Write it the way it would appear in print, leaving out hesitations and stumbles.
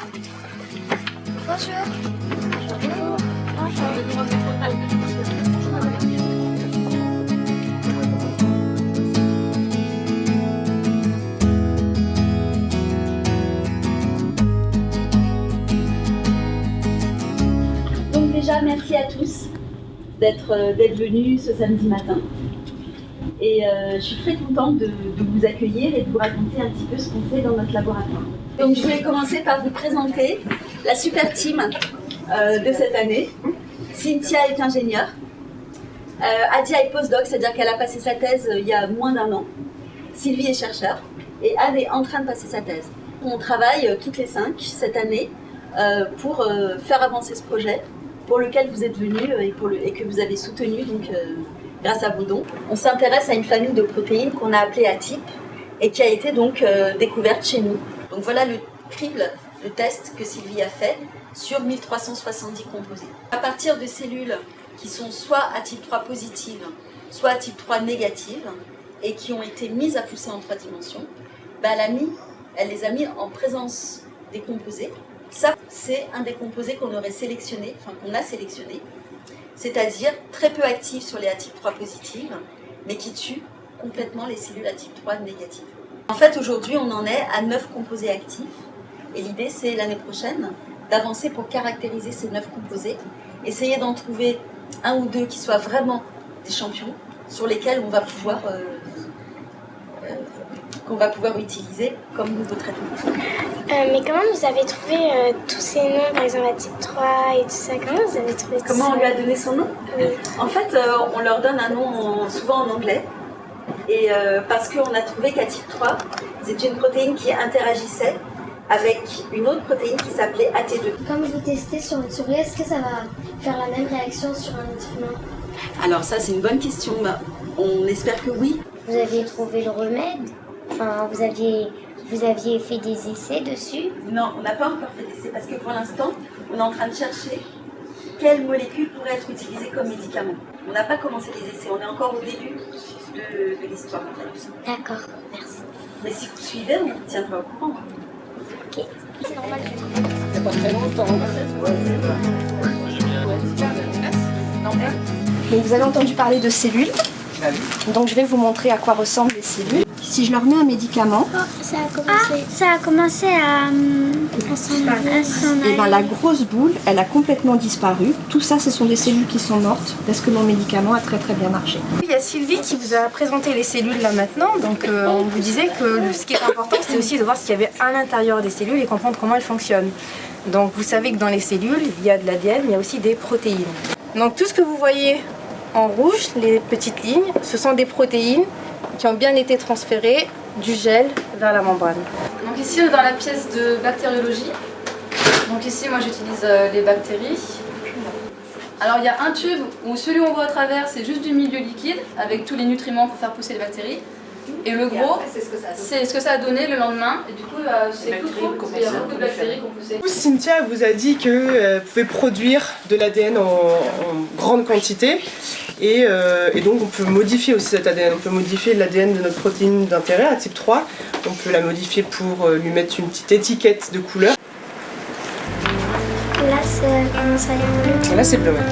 Donc déjà, merci à tous d'être venus ce samedi matin. Et je suis très contente de vous accueillir et de vous raconter un petit peu ce qu'on fait dans notre laboratoire. Donc je voulais commencer par vous présenter la super team de cette année. Cynthia est ingénieure. Adia est postdoc, c'est-à-dire qu'elle a passé sa thèse il y a moins d'1 an. Sylvie est chercheur et Anne est en train de passer sa thèse. On travaille toutes les 5 cette année pour faire avancer ce projet pour lequel vous êtes venus et que vous avez soutenu donc, grâce à vos dons. On s'intéresse à une famille de protéines qu'on a appelée atype et qui a été donc découverte chez nous. Donc voilà le crible, le test que Sylvie a fait sur 1370 composés. À partir de cellules qui sont soit à type 3 positives, soit à type 3 négatives, et qui ont été mises à pousser en 3 dimensions, bah elle les a mis en présence des composés. Ça, c'est un des composés qu'on aurait sélectionné, enfin qu'on a sélectionné, c'est-à-dire très peu actif sur les à type 3 positives, mais qui tue complètement les cellules à type 3 négatives. En fait, aujourd'hui, on en est à 9 composés actifs, et l'idée, c'est l'année prochaine d'avancer pour caractériser ces 9 composés, essayer d'en trouver 1 ou 2 qui soient vraiment des champions, sur lesquels on va pouvoir utiliser comme nouveau traitement. Mais comment vous avez trouvé tous ces noms, par exemple à type 3 et tout ça? Comment vous avez trouvé tout ça? Comment on lui a donné son nom? Oui. En fait, on leur donne un nom souvent en anglais. Et parce qu'on a trouvé qu'à type 3, c'est une protéine qui interagissait avec une autre protéine qui s'appelait AT2. Comme vous testez sur votre souris, est-ce que ça va faire la même réaction sur un être humain? Alors ça, c'est une bonne question. On espère que oui. Vous aviez trouvé le remède? Enfin, vous aviez fait des essais dessus? Non, on n'a pas encore fait d'essai parce que pour l'instant, on est en train de chercher quelle molécule pourrait être utilisée comme médicament. On n'a pas commencé les essais, on est encore au début de l'histoire en fait. D'accord, merci. Mais si vous suivez, on vous tiendra au courant. Ok, c'est normal. C'est pas très longtemps. Donc vous avez entendu parler de cellules. Donc je vais vous montrer à quoi ressemblent les cellules. Si je leur mets un médicament, Ça a commencé à s'en et ben la grosse boule, elle a complètement disparu. Tout ça, ce sont des cellules qui sont mortes parce que mon médicament a très très bien marché. Il y a Sylvie qui vous a présenté les cellules là maintenant. Donc on vous disait que ce qui est important, c'est aussi de voir ce qu'il y avait à l'intérieur des cellules et comprendre comment elles fonctionnent. Donc vous savez que dans les cellules, il y a de l'ADN, mais il y a aussi des protéines. Donc tout ce que vous voyez en rouge, les petites lignes, ce sont des protéines qui ont bien été transférées du gel vers la membrane. Donc ici on est dans la pièce de bactériologie. Donc ici moi j'utilise les bactéries. Alors il y a un tube où celui qu'on voit à travers c'est juste du milieu liquide avec tous les nutriments pour faire pousser les bactéries. Et le gros, c'est ce que ça a donné le lendemain. Et du coup, c'est tout trop, parce qu'il y a beaucoup de bactéries qui ont poussé. Cynthia vous a dit que vous pouvez produire de l'ADN en grande quantité et donc on peut modifier aussi cet ADN. On peut modifier l'ADN de notre protéine d'intérêt à type 3. On peut la modifier pour lui mettre une petite étiquette de couleur. Là, ça commence à être bleu. Là c'est bleu. Ouais.